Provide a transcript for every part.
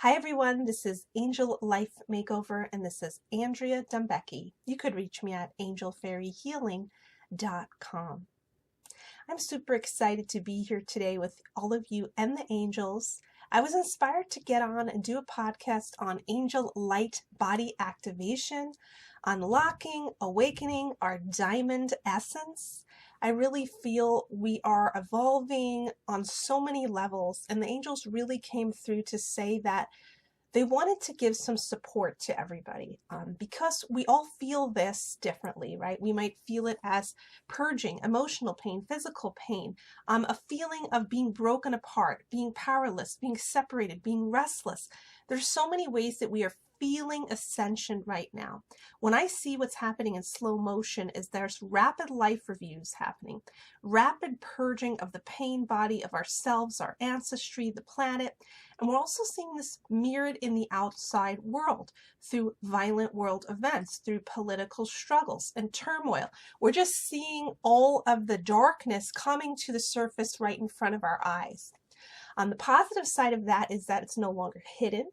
Hi everyone, this is Angel Life Makeover and this is Andrea Dumbecki. You could reach me at angelfairyhealing.com. I'm super excited to be here today with all of you and the angels. I was inspired to get on and do a podcast on angel light body activation, unlocking, awakening our diamond essence. I really feel we are evolving on so many levels, and the angels really came through to say that they wanted to give some support to everybody because we all feel this differently, right? We might feel it as purging, emotional pain, physical pain, a feeling of being broken apart, being powerless, being separated, being restless. There's so many ways that we are feeling ascension right now. When I see what's happening in slow motion is there's rapid life reviews happening, rapid purging of the pain body of ourselves, our ancestry, the planet. And we're also seeing this mirrored in the outside world through violent world events, through political struggles and turmoil. We're just seeing all of the darkness coming to the surface right in front of our eyes. The positive side of that is that it's no longer hidden,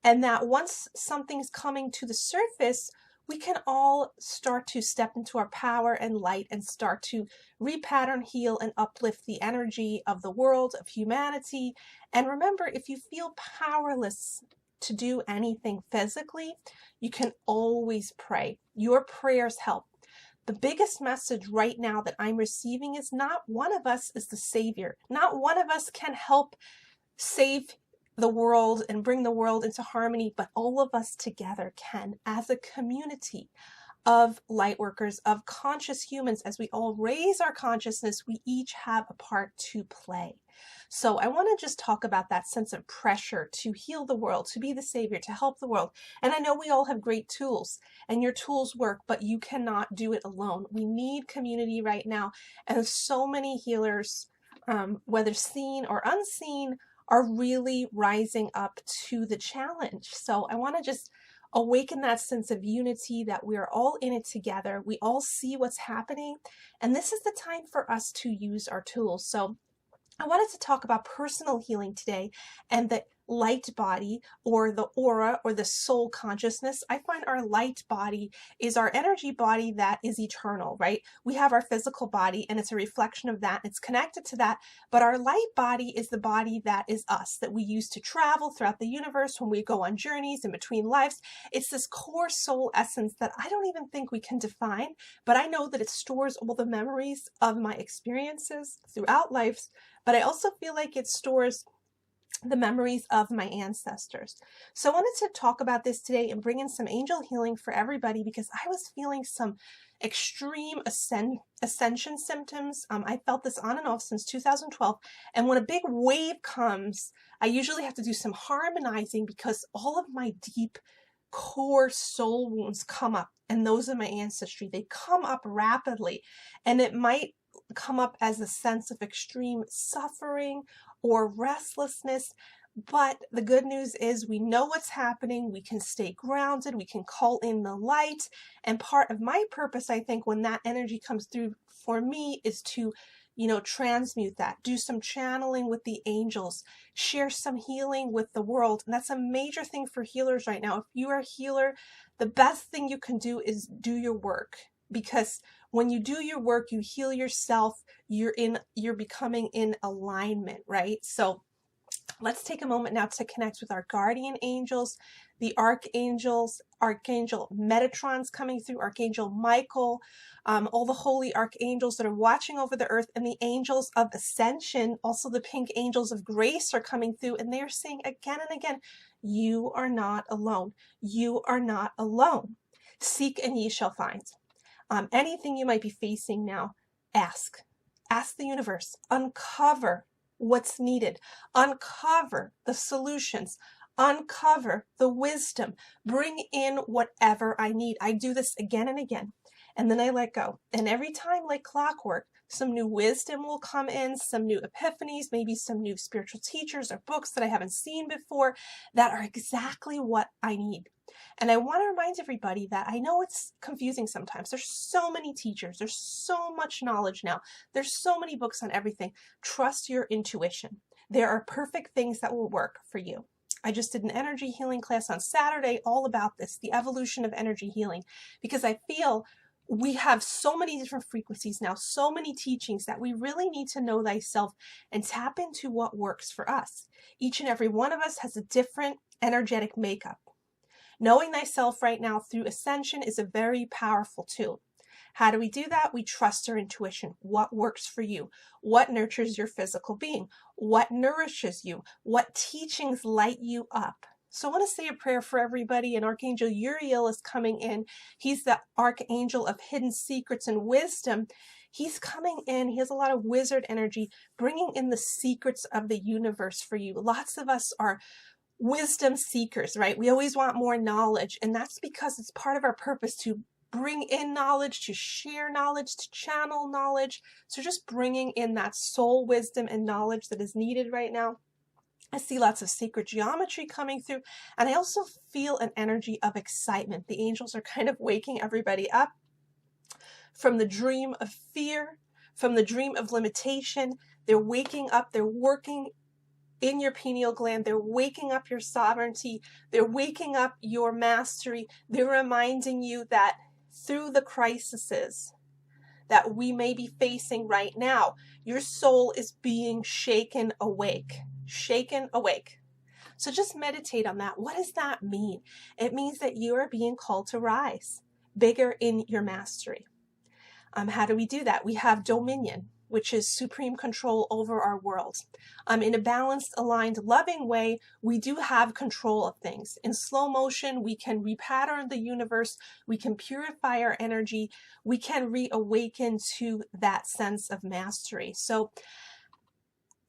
and that once something's coming to the surface, we can all start to step into our power and light and start to repattern, heal, and uplift the energy of the world, of humanity. And remember, if you feel powerless to do anything physically, you can always pray. Your prayers help. The biggest message right now that I'm receiving is not one of us is the savior. Not one of us can help save the world and bring the world into harmony, but all of us together can, as a community of light workers, of conscious humans. As we all raise our consciousness, we each have a part to play. So I want to just talk about that sense of pressure to heal the world, to be the savior, to help the world. And I know we all have great tools and your tools work, but you cannot do it alone. We need community right now. And so many healers, whether seen or unseen, are really rising up to the challenge. So I want to just awaken that sense of unity, that we are all in it together. We all see what's happening, and this is the time for us to use our tools. So I wanted to talk about personal healing today and the light body, or the aura, or the soul consciousness. I find our light body is our energy body that is eternal, right? We have our physical body and it's a reflection of that. It's connected to that. But our light body is the body that is us, that we use to travel throughout the universe when we go on journeys in between lives. It's this core soul essence that I don't even think we can define, but I know that it stores all the memories of my experiences throughout lives. But I also feel like it stores the memories of my ancestors. So I wanted to talk about this today and bring in some angel healing for everybody, because I was feeling some extreme ascension symptoms. I felt this on and off since 2012. And when a big wave comes, I usually have to do some harmonizing because all of my deep core soul wounds come up, and those are my ancestry. They come up rapidly, and it might come up as a sense of extreme suffering or restlessness. But the good news is we know what's happening. We can stay grounded. We can call in the light. And part of my purpose, I think, when that energy comes through for me is to, transmute that, do some channeling with the angels, share some healing with the world. And that's a major thing for healers right now. If you are a healer, the best thing you can do is do your work. Because when you do your work, you heal yourself, you're becoming in alignment, right? So let's take a moment now to connect with our guardian angels, the archangels, Archangel Metatron's coming through, Archangel Michael, all the holy archangels that are watching over the earth, and the angels of Ascension, also the pink angels of grace are coming through, and they are saying again and again, you are not alone. You are not alone. Seek and ye shall find. Anything you might be facing now, ask. Ask the universe. Uncover what's needed. Uncover the solutions. Uncover the wisdom. Bring in whatever I need. I do this again and again, and then I let go. And every time, like clockwork, some new wisdom will come in, some new epiphanies, maybe some new spiritual teachers or books that I haven't seen before that are exactly what I need. And I want to remind everybody that I know it's confusing sometimes. There's so many teachers. There's so much knowledge now. There's so many books on everything. Trust your intuition. There are perfect things that will work for you. I just did an energy healing class on Saturday all about this, the evolution of energy healing, because I feel we have so many different frequencies now, so many teachings that we really need to know thyself and tap into what works for us. Each and every one of us has a different energetic makeup. Knowing thyself right now through Ascension is a very powerful tool. How do we do that? We trust our intuition. What works for you? What nurtures your physical being? What nourishes you? What teachings light you up? So I want to say a prayer for everybody, and Archangel Uriel is coming in. He's the Archangel of hidden secrets and wisdom. He's coming in. He has a lot of wizard energy, bringing in the secrets of the universe for you. Lots of us are wisdom seekers, right? We always want more knowledge, and that's because it's part of our purpose to bring in knowledge, to share knowledge, to channel knowledge. So just bringing in that soul wisdom and knowledge that is needed right now. I see lots of sacred geometry coming through, and I also feel an energy of excitement. The angels are kind of waking everybody up from the dream of fear, from the dream of limitation. They're waking up, they're working in your pineal gland, they're waking up your sovereignty, they're waking up your mastery. They're reminding you that through the crises that we may be facing right now, your soul is being shaken awake. Shaken awake. So just meditate on that. What does that mean? It means that you are being called to rise bigger in your mastery. How do we do that? We have dominion, which is supreme control over our world. In a balanced, aligned, loving way, we do have control of things. In slow motion, we can repattern the universe, we can purify our energy, we can reawaken to that sense of mastery. So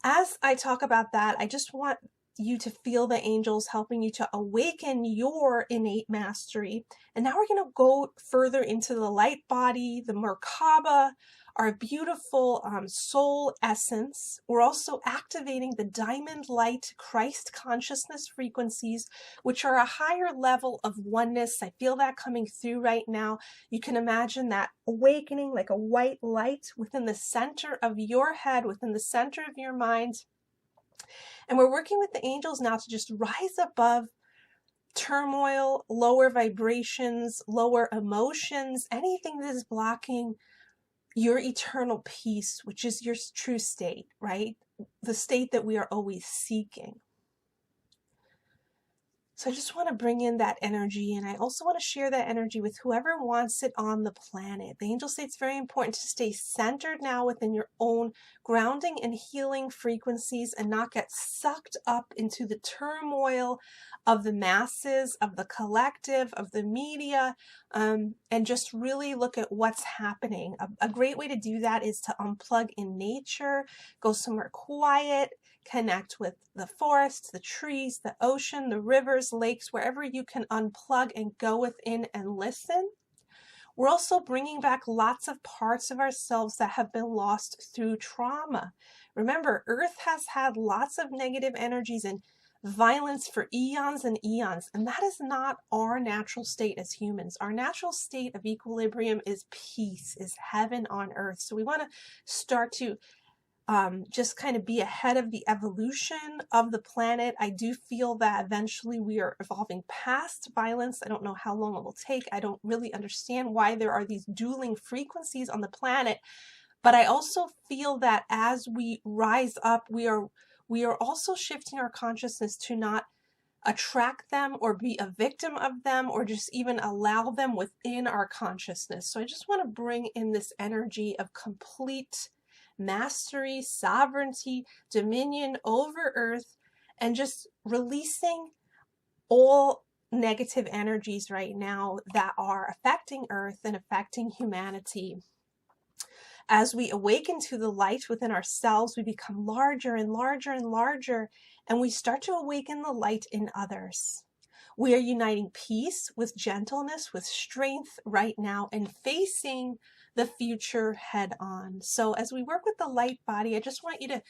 as I talk about that, I just want you to feel the angels helping you to awaken your innate mastery. And now we're going to go further into the light body, the Merkaba, our beautiful soul essence. We're also activating the diamond light Christ consciousness frequencies, which are a higher level of oneness. I feel that coming through right now. You can imagine that awakening like a white light within the center of your head, within the center of your mind. And we're working with the angels now to just rise above turmoil, lower vibrations, lower emotions, anything that is blocking your eternal peace, which is your true state, right? The state that we are always seeking. So I just want to bring in that energy, and I also want to share that energy with whoever wants it on the planet. The angels say it's very important to stay centered now within your own grounding and healing frequencies and not get sucked up into the turmoil of the masses, of the collective, of the media, and just really look at what's happening. A great way to do that is to unplug in nature, go somewhere quiet, connect with the forests, the trees, the ocean, the rivers, lakes, wherever you can unplug and go within and listen. We're also bringing back lots of parts of ourselves that have been lost through trauma. Remember, Earth has had lots of negative energies and violence for eons and eons, and that is not our natural state as humans. Our natural state of equilibrium is peace, is heaven on earth. So we want to start to just kind of be ahead of the evolution of the planet. I do feel that eventually we are evolving past violence. I don't know how long it will take. I don't really understand why there are these dueling frequencies on the planet. But I also feel that as we rise up, we are also shifting our consciousness to not attract them or be a victim of them or just even allow them within our consciousness. So I just want to bring in this energy of complete mastery, sovereignty, dominion over Earth, and just releasing all negative energies right now that are affecting Earth and affecting humanity. As we awaken to the light within ourselves, we become larger and larger and larger, and we start to awaken the light in others. We are uniting peace with gentleness, with strength right now, and facing the future head on. So as we work with the light body, I just want you to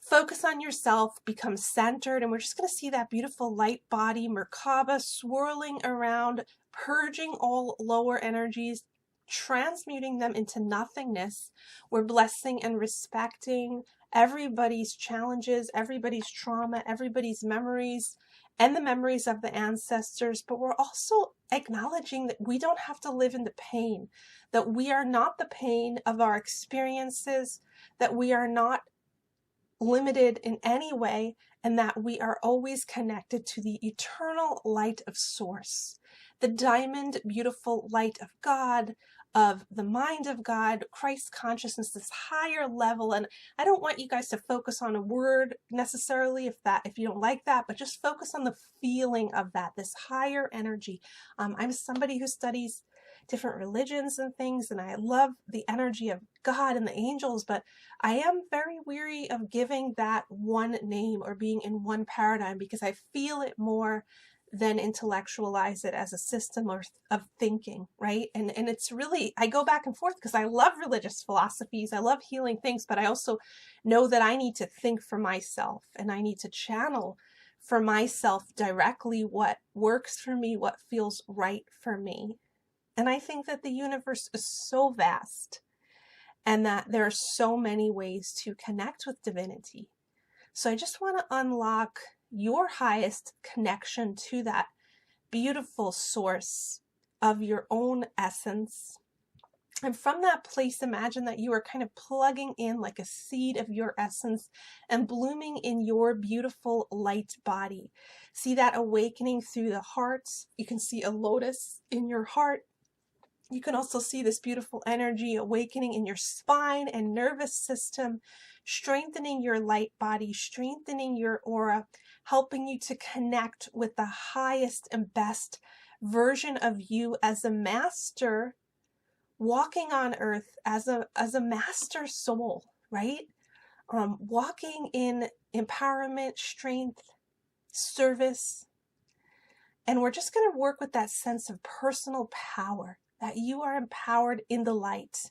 focus on yourself, become centered, and we're just going to see that beautiful light body, Merkaba, swirling around, purging all lower energies, transmuting them into nothingness. We're blessing and respecting everybody's challenges, everybody's trauma, everybody's memories, and the memories of the ancestors, but we're also acknowledging that we don't have to live in the pain, that we are not the pain of our experiences, that we are not limited in any way, and that we are always connected to the eternal light of Source, the diamond, beautiful light of God, of the mind of God, Christ consciousness, this higher level. And I don't want you guys to focus on a word necessarily if you don't like that, but just focus on the feeling of that, this higher energy. I'm somebody who studies different religions and things, and I love the energy of God and the angels, but I am very weary of giving that one name or being in one paradigm, because I feel it more than intellectualize it as a system of thinking, right? And it's really, I go back and forth because I love religious philosophies, I love healing things, but I also know that I need to think for myself, and I need to channel for myself directly what works for me, what feels right for me. And I think that the universe is so vast, and that there are so many ways to connect with divinity. So I just want to unlock your highest connection to that beautiful source of your own essence. And from that place, imagine that you are kind of plugging in like a seed of your essence and blooming in your beautiful light body. See that awakening through the heart. You can see a lotus in your heart. You can also see this beautiful energy awakening in your spine and nervous system, strengthening your light body, strengthening your aura, helping you to connect with the highest and best version of you as a master, walking on earth as a master soul, right? Walking in empowerment, strength, service. And we're just going to work with that sense of personal power, that you are empowered in the light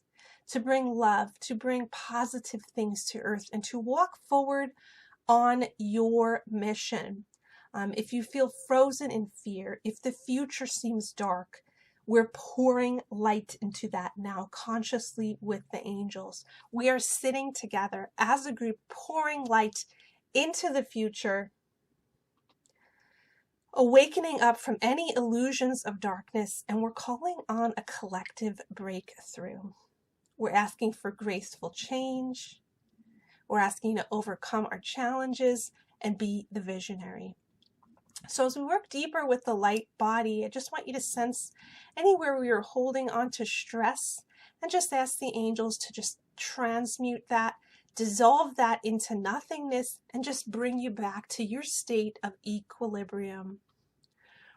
to bring love, to bring positive things to earth, and to walk forward on your mission. If you feel frozen in fear, if the future seems dark, we're pouring light into that now consciously with the angels. We are sitting together as a group, pouring light into the future, awakening up from any illusions of darkness, and we're calling on a collective breakthrough. We're asking for graceful change. We're asking to overcome our challenges and be the visionary. So as we work deeper with the light body, I just want you to sense anywhere where you're holding on to stress, and just ask the angels to just transmute that, dissolve that into nothingness, and just bring you back to your state of equilibrium.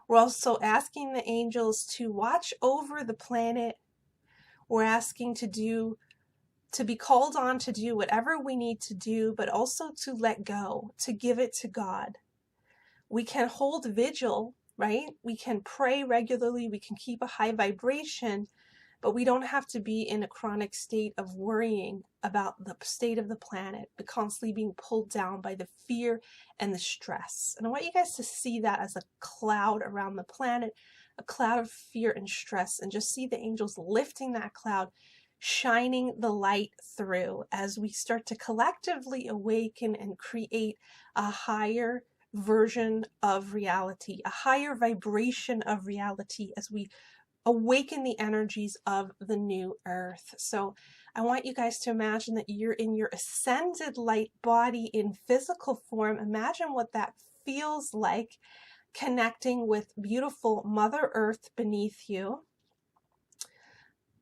We're also asking the angels to watch over the planet. We're asking to be called on to do whatever we need to do, but also to let go, to give it to God. We can hold vigil, right? We can pray regularly. We can keep a high vibration, but we don't have to be in a chronic state of worrying about the state of the planet, but constantly being pulled down by the fear and the stress. And I want you guys to see that as a cloud around the planet, a cloud of fear and stress, and just see the angels lifting that cloud, shining the light through as we start to collectively awaken and create a higher version of reality, a higher vibration of reality as we awaken the energies of the new earth. So I want you guys to imagine that you're in your ascended light body in physical form. Imagine what that feels like, connecting with beautiful Mother Earth beneath you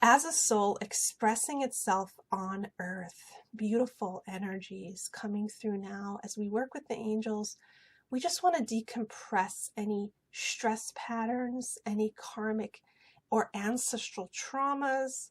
as a soul expressing itself on earth. Beautiful energies coming through now as we work with the angels. We just want to decompress any stress patterns, any karmic or ancestral traumas.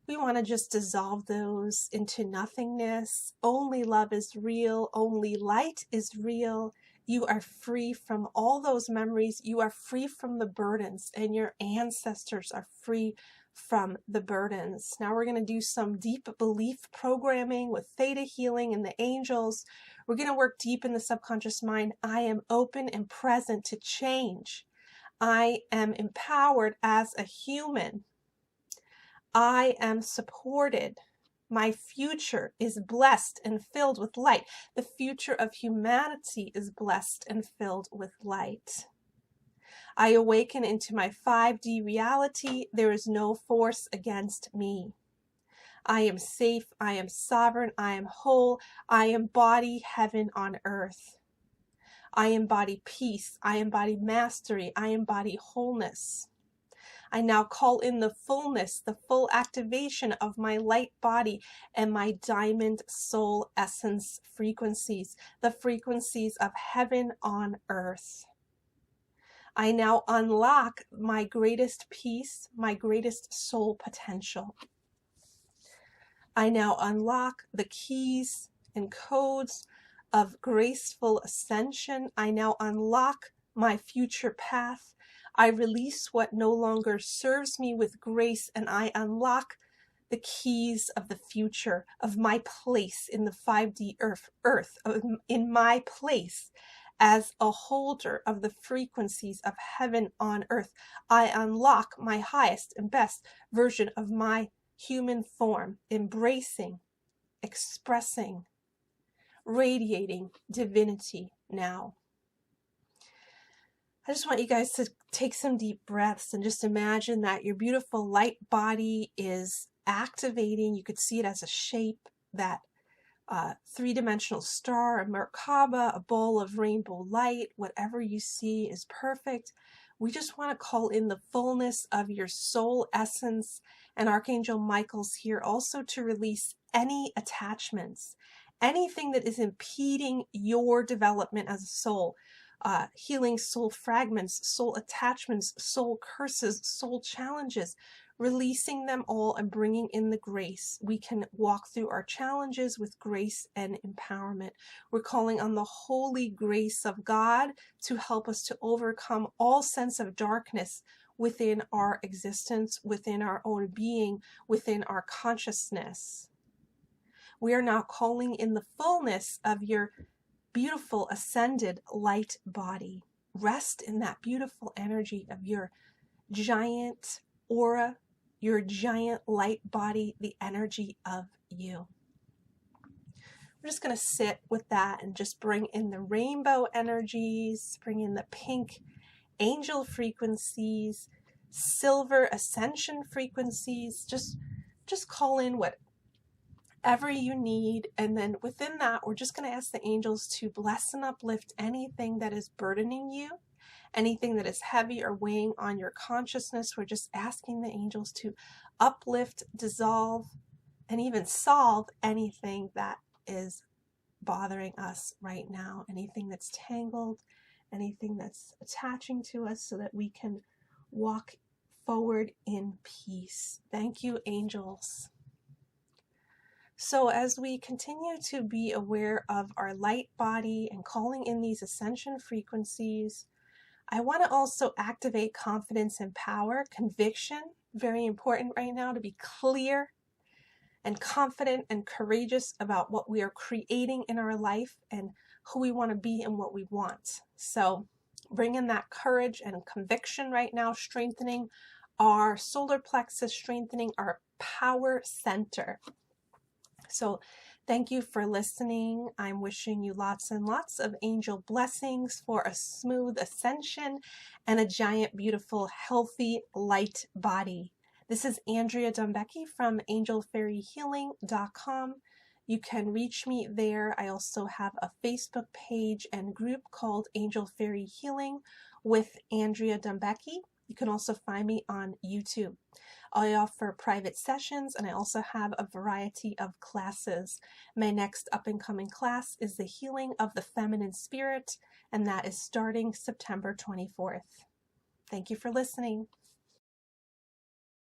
We want to just dissolve those into nothingness. Only love is real. Only light is real. You are free from all those memories. You are free from the burdens, and your ancestors are free from the burdens. Now we're going to do some deep belief programming with theta healing and the angels. We're going to work deep in the subconscious mind. I am open and present to change. I am empowered as a human. I am supported. My future is blessed and filled with light. The future of humanity is blessed and filled with light. I awaken into my 5D reality. There is no force against me. I am safe. I am sovereign. I am whole. I embody heaven on earth. I embody peace. I embody mastery. I embody wholeness. I now call in the fullness, the full activation of my light body and my diamond soul essence frequencies, the frequencies of heaven on earth. I now unlock my greatest peace, my greatest soul potential. I now unlock the keys and codes of graceful ascension. I now unlock my future path. I release what no longer serves me with grace, and I unlock the keys of the future, of my place in the 5D earth, in my place as a holder of the frequencies of heaven on earth. I unlock my highest and best version of my human form, embracing, expressing, radiating divinity now. I just want you guys to take some deep breaths and just imagine that your beautiful light body is activating. You could see it as a shape, that three-dimensional star, a Merkaba, a ball of rainbow light. Whatever you see is perfect. We just want to call in the fullness of your soul essence, and Archangel Michael's here also to release any attachments, anything that is impeding your development as a soul. Healing soul fragments, soul attachments, soul curses, soul challenges, releasing them all and bringing in the grace. We can walk through our challenges with grace and empowerment. We're calling on the holy grace of God to help us to overcome all sense of darkness within our existence, within our own being, within our consciousness. We are now calling in the fullness of your beautiful ascended light body. Rest in that beautiful energy of your giant aura, your giant light body, the energy of you. We're just going to sit with that and just bring in the rainbow energies, bring in the pink angel frequencies, silver ascension frequencies. Just call in whatever you need, and then within that, we're just going to ask the angels to bless and uplift anything that is burdening you, anything that is heavy or weighing on your consciousness. We're just asking the angels to uplift, dissolve, and even solve anything that is bothering us right now, anything that's tangled, anything that's attaching to us, so that we can walk forward in peace. Thank you, angels. So as we continue to be aware of our light body and calling in these ascension frequencies, I want to also activate confidence and power, conviction. Very important right now to be clear and confident and courageous about what we are creating in our life and who we want to be and what we want. So bring in that courage and conviction right now, strengthening our solar plexus, strengthening our power center. So thank you for listening. I'm wishing you lots and lots of angel blessings for a smooth ascension and a giant, beautiful, healthy, light body. This is Andrea Dumbecki from angelfairyhealing.com. You can reach me there. I also have a Facebook page and group called Angel Fairy Healing with Andrea Dumbecki. You can also find me on YouTube. I offer private sessions, and I also have a variety of classes. My next up-and-coming class is the Healing of the Feminine Spirit, and that is starting September 24th. Thank you for listening.